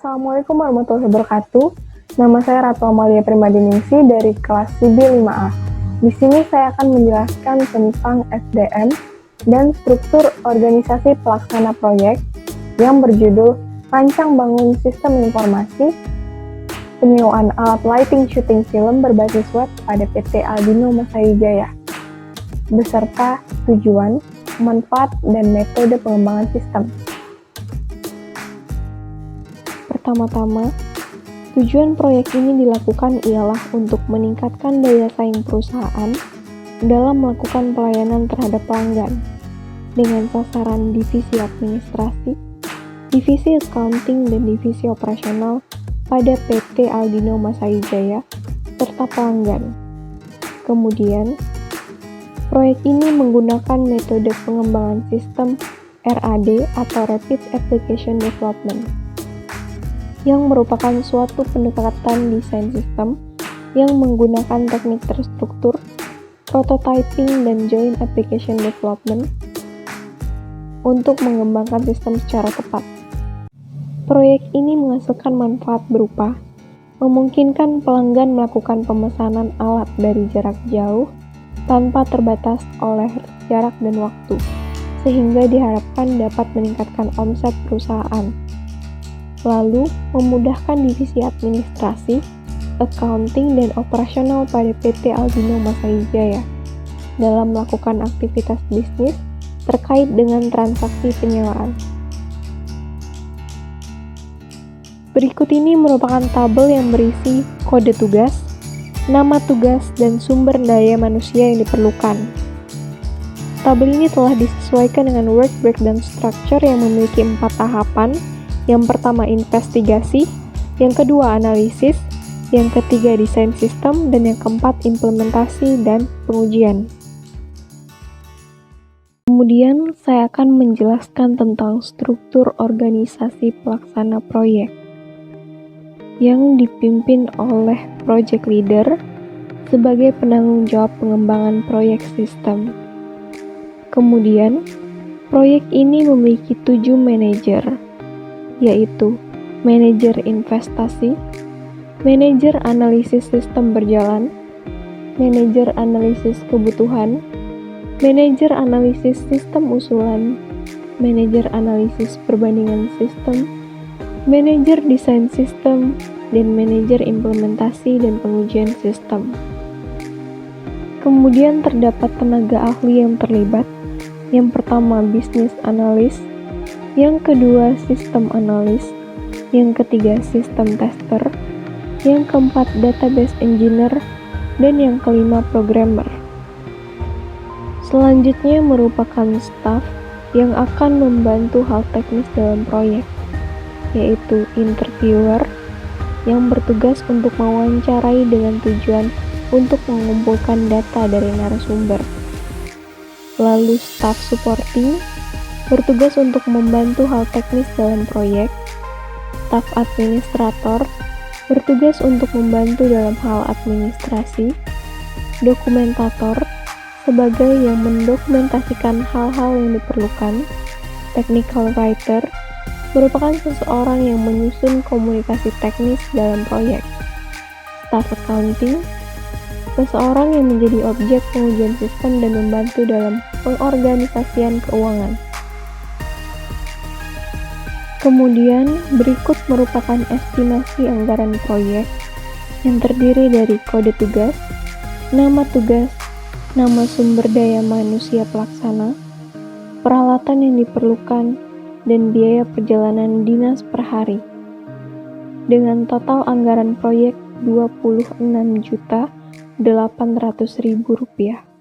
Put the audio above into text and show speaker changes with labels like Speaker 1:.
Speaker 1: Assalamualaikum warahmatullahi wabarakatuh. Nama saya Ratu Amalia Primadiningsi dari kelas CB 5A. Di sini saya akan menjelaskan tentang SDM dan struktur organisasi pelaksana proyek yang berjudul Rancang Bangun Sistem Informasi Penyewaan Alat Lighting Syuting Film berbasis web pada PT Aldino Masayujaya, beserta tujuan, manfaat, dan metode pengembangan sistem. Pertama-tama, tujuan proyek ini dilakukan ialah untuk meningkatkan daya saing perusahaan dalam melakukan pelayanan terhadap pelanggan dengan sasaran divisi administrasi, divisi accounting, dan divisi operasional pada PT Aldino Masayujaya serta pelanggan. Kemudian, proyek ini menggunakan metode pengembangan sistem RAD atau Rapid Application Development, yang merupakan suatu pendekatan desain sistem yang menggunakan teknik terstruktur, prototyping, dan joint application development untuk mengembangkan sistem secara tepat. Proyek ini menghasilkan manfaat berupa memungkinkan pelanggan melakukan pemesanan alat dari jarak jauh tanpa terbatas oleh jarak dan waktu, sehingga diharapkan dapat meningkatkan omset perusahaan. Lalu, memudahkan divisi administrasi, accounting, dan operasional pada PT Aldino Masayujaya dalam melakukan aktivitas bisnis terkait dengan transaksi penyewaan. Berikut ini merupakan tabel yang berisi kode tugas, nama tugas, dan sumber daya manusia yang diperlukan. Tabel ini telah disesuaikan dengan work breakdown structure yang memiliki 4 tahapan. Yang pertama investigasi, yang kedua analisis, yang ketiga desain sistem, dan yang keempat implementasi dan pengujian. Kemudian saya akan menjelaskan tentang struktur organisasi pelaksana proyek yang dipimpin oleh project leader sebagai penanggung jawab pengembangan proyek sistem. Kemudian, proyek ini memiliki 7 manajer, yaitu manajer investasi, manajer analisis sistem berjalan, manajer analisis kebutuhan, manajer analisis sistem usulan, manajer analisis perbandingan sistem, manajer desain sistem, dan manajer implementasi dan pengujian sistem. Kemudian terdapat tenaga ahli yang terlibat. Yang pertama business analyst, yang kedua sistem analis, yang ketiga sistem tester, yang keempat database engineer, dan yang kelima programmer. Selanjutnya merupakan staff yang akan membantu hal teknis dalam proyek, yaitu interviewer yang bertugas untuk mewawancarai dengan tujuan untuk mengumpulkan data dari narasumber. Lalu staff supporting bertugas untuk membantu hal teknis dalam proyek. Staf administrator bertugas untuk membantu dalam hal administrasi. Dokumentator sebagai yang mendokumentasikan hal-hal yang diperlukan. Technical writer merupakan seseorang yang menyusun komunikasi teknis dalam proyek. Staff accounting seseorang yang menjadi objek pengujian sistem dan membantu dalam pengorganisasian keuangan. Kemudian, berikut merupakan estimasi anggaran proyek yang terdiri dari kode tugas, nama sumber daya manusia pelaksana, peralatan yang diperlukan, dan biaya perjalanan dinas per hari. Dengan total anggaran proyek Rp26.800.000.